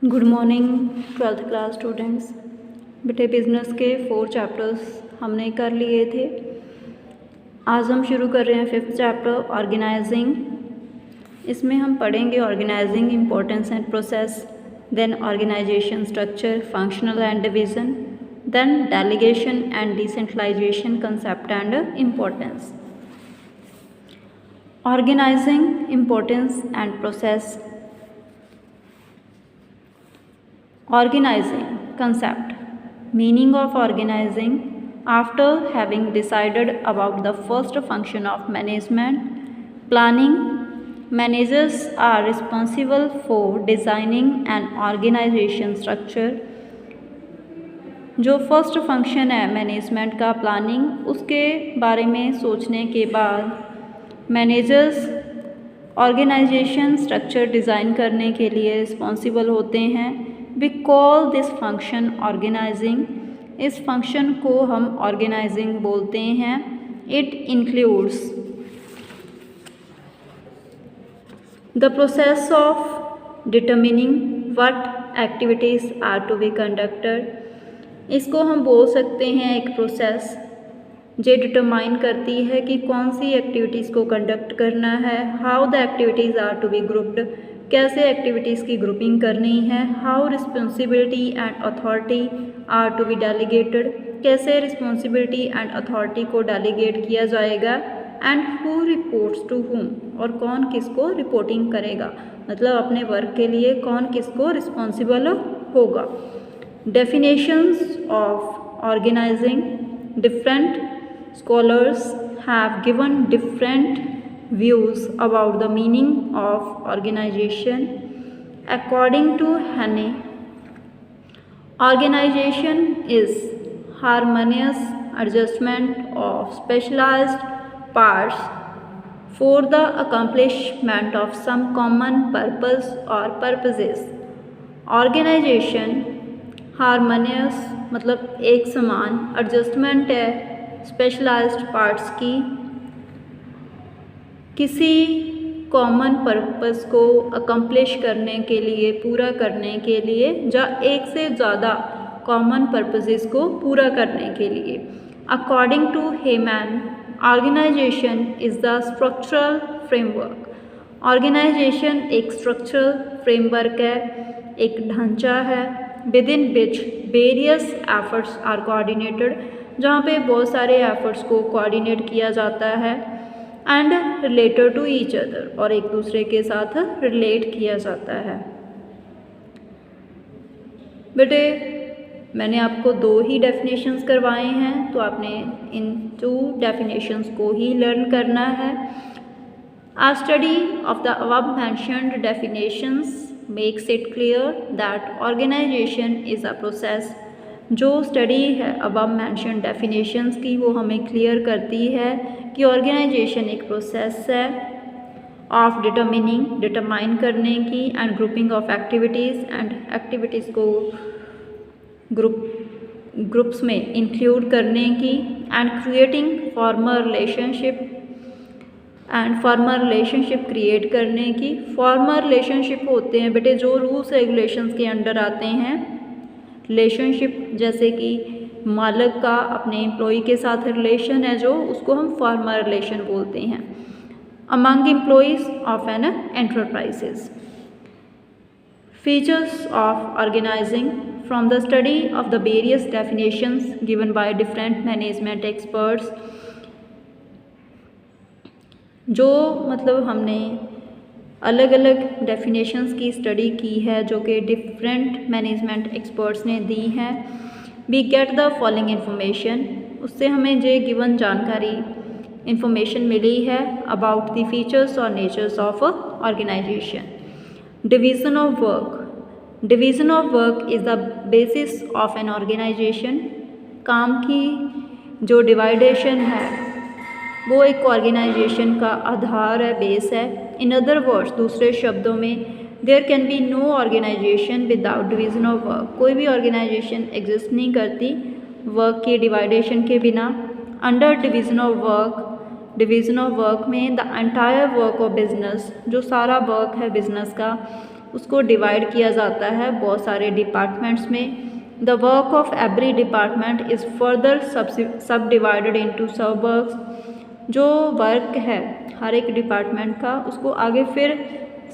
Good morning 12th class students. बेटे business के 4 chapters हमने कर लिए थे। आज हम शुरू कर रहे हैं 5th चैप्टर ऑर्गेनाइजिंग। इसमें हम पढ़ेंगे organising importance and process, then organisation structure, functional and division, then delegation and decentralisation concept and importance. Organising importance and process. Organizing concept. Meaning of organizing. After having decided about the first function of management, planning, managers are responsible for designing an organization structure. जो first function है management का planning, उसके बारे में सोचने के बाद managers organisation structure design करने के लिए रिस्पॉन्सिबल होते हैं। We call this function organizing. इस फंक्शन को हम ऑर्गेनाइजिंग बोलते हैं। It includes the process of determining what activities are to be conducted. इसको हम बोल सकते हैं एक प्रोसेस जो डिटरमाइन करती है कि कौन सी एक्टिविटीज़ को कंडक्ट करना है। How the activities are to be grouped, कैसे एक्टिविटीज़ की ग्रुपिंग करनी है। How responsibility and authority are to be delegated, कैसे रिस्पॉन्सिबिलिटी एंड अथॉरिटी को डेलीगेट किया जाएगा। And who reports to whom, और कौन किसको रिपोर्टिंग करेगा, मतलब अपने वर्क के लिए कौन किसको रिस्पॉन्सिबल होगा। Definitions of organising. Different scholars have given different views about the meaning of organization. According to Hannay, organization is harmonious adjustment of specialized parts for the accomplishment of some common purpose or purposes. Organization harmonious मतलब एक समान, adjustment है specialised parts की किसी common purpose को accomplish करने के लिए, पूरा करने के लिए, या एक से ज़्यादा कॉमन पर्पसेस को पूरा करने के लिए। According to Haimann, organization is the structural framework. Organization एक स्ट्रक्चरल फ्रेमवर्क है, एक ढांचा है, within which various efforts are coordinated, जहाँ पे बहुत सारे एफर्ट्स को कोऑर्डिनेट किया जाता है, and related to each other, और एक दूसरे के साथ रिलेट किया जाता है। बेटे मैंने आपको 2 ही डेफिनेशंस करवाए हैं, तो आपने इन 2 डेफिनेशंस को ही लर्न करना है। A study of the above mentioned definitions makes it clear that organization is a process. जो स्टडी है अबव मेंशन डेफिनेशंस की, वो हमें क्लियर करती है कि ऑर्गेनाइजेशन एक प्रोसेस है ऑफ डिटरमिनिंग, डिटरमाइन करने की, and grouping of activities, and activities को ग्रुप्स में इंक्लूड करने की, and creating formal relationship, and formal relationship create करने की। फॉर्मल रिलेशनशिप होते हैं बेटे जो रूल्स रेगुलेशंस के अंडर आते हैं। रिलेशनशिप जैसे कि मालिक का अपने एम्प्लॉई के साथ रिलेशन है, जो उसको हम फॉर्मल रिलेशन बोलते हैं। Among employees of an enterprises. Features of organising from the study of the various definitions given by different management experts. जो मतलब हमने अलग अलग डेफिनेशंस की स्टडी की है जो कि डिफरेंट मैनेजमेंट एक्सपर्ट्स ने दी हैं। We get the following information, उससे हमें जो गिवन जानकारी इन्फॉर्मेशन मिली है अबाउट द फीचर्स और natures of organisation. Division of work. Division of work is the basis of an organisation. काम की जो डिवाइडेशन है वो एक ऑर्गेनाइजेशन का आधार है, बेस है। इन अदर वर्ड्स, दूसरे शब्दों में, there can be no organisation without division of work. कोई भी ऑर्गेनाइजेशन एग्जिस्ट नहीं करती वर्क की डिवाइडेशन के बिना। अंडर डिवीज़न ऑफ वर्क में the entire work of business, जो सारा वर्क है बिजनेस का, उसको डिवाइड किया जाता है बहुत सारे डिपार्टमेंट्स में। The work of every department is further सब डिवाइडेड इंटू सब वर्क्स। जो वर्क है हर एक डिपार्टमेंट का उसको आगे फिर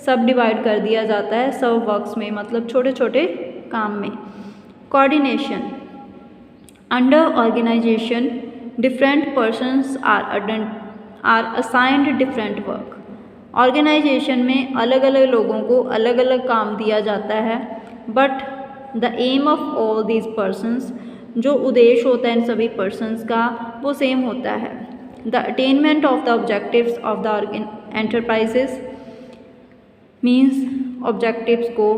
सब डिवाइड कर दिया जाता है सब वर्क्स में, मतलब छोटे छोटे काम में। Coordination under organisation different persons are assigned different work. Organisation में अलग अलग लोगों को अलग अलग काम दिया जाता है, but the aim of all these persons, जो उद्देश्य होता है इन सभी पर्सन्स का वो सेम होता है। The attainment of the objectives of the enterprises means objectives को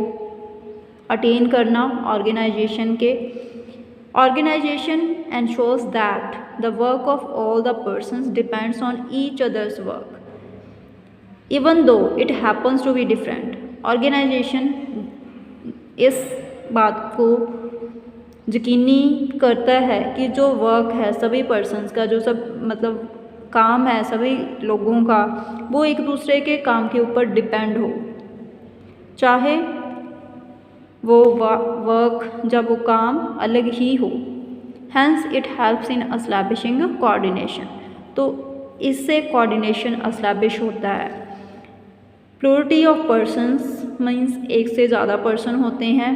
अटेन करना ऑर्गेनाइजेशन के। Organisation ensures that the work of all the persons depends on each other's work even though it happens to be different. Organisation इस बात को यकीनी करता है कि जो वर्क है सभी पर्सन्स का, जो सब मतलब काम है सभी लोगों का, वो एक दूसरे के काम के ऊपर डिपेंड हो, चाहे वो वर्क जब वो काम अलग ही हो। Hence it helps in establishing coordination. तो इससे कोऑर्डिनेशन एस्टैब्लिश होता है। प्लूरिटी ऑफ पर्सन्स मीन्स एक से ज़्यादा पर्सन होते हैं।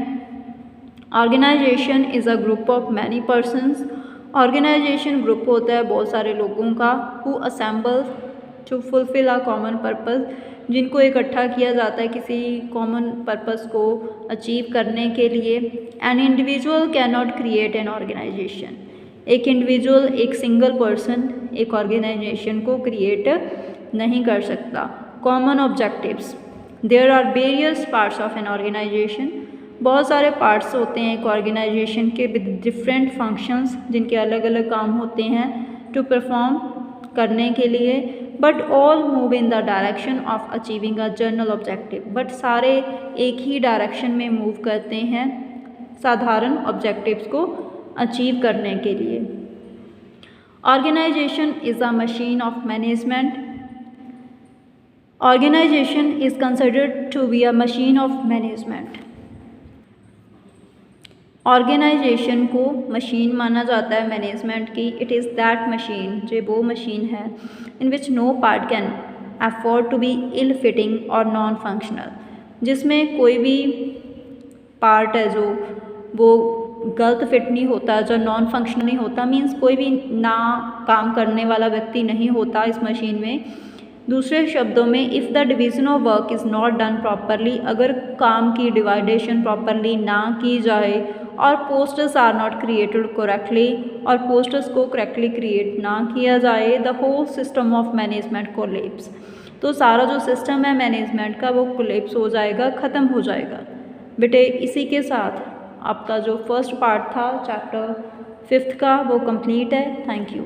Organisation is a group of many persons. Organisation group होता है बहुत सारे लोगों का। Who assemble to fulfil a common purpose, जिनको इकट्ठा किया जाता है किसी कॉमन पर्पज़ को अचीव करने के लिए। An individual can not create an organisation. एक इंडिविजुअल, एक सिंगल पर्सन एक ऑर्गेनाइजेशन को क्रिएट नहीं कर सकता। Common objectives there are various parts of an organisation. बहुत सारे पार्ट्स होते हैं एक ऑर्गेनाइजेशन के विद डिफरेंट फंक्शंस, जिनके अलग अलग काम होते हैं टू परफॉर्म करने के लिए। But all move in the direction of achieving a general objective. But सारे एक ही डायरेक्शन में मूव करते हैं साधारण ऑब्जेक्टिव्स को अचीव करने के लिए। Organisation is a machine of management. Organisation is considered to be a machine of management. Organisation को मशीन माना जाता है मैनेजमेंट की। इट इज़ दैट मशीन, जो वो मशीन है in which no part can afford to be ill fitting और non functional, जिसमें कोई भी पार्ट है जो वो गलत फिट नहीं होता, जो नॉन फंक्शनल नहीं होता, मीन्स कोई भी ना काम करने वाला व्यक्ति नहीं होता इस मशीन में। दूसरे शब्दों में, if the division of work is not done properly, अगर काम की डिवाइडेशन प्रॉपरली ना की जाए और posters are not created correctly, और पोस्टर्स को करेक्टली क्रिएट ना किया जाए, the whole system of management collapse. तो सारा जो सिस्टम है मैनेजमेंट का वो कोलैप्स हो जाएगा, ख़त्म हो जाएगा। बेटे इसी के साथ आपका जो फर्स्ट पार्ट था चैप्टर 5 का वो कंप्लीट है। Thank you.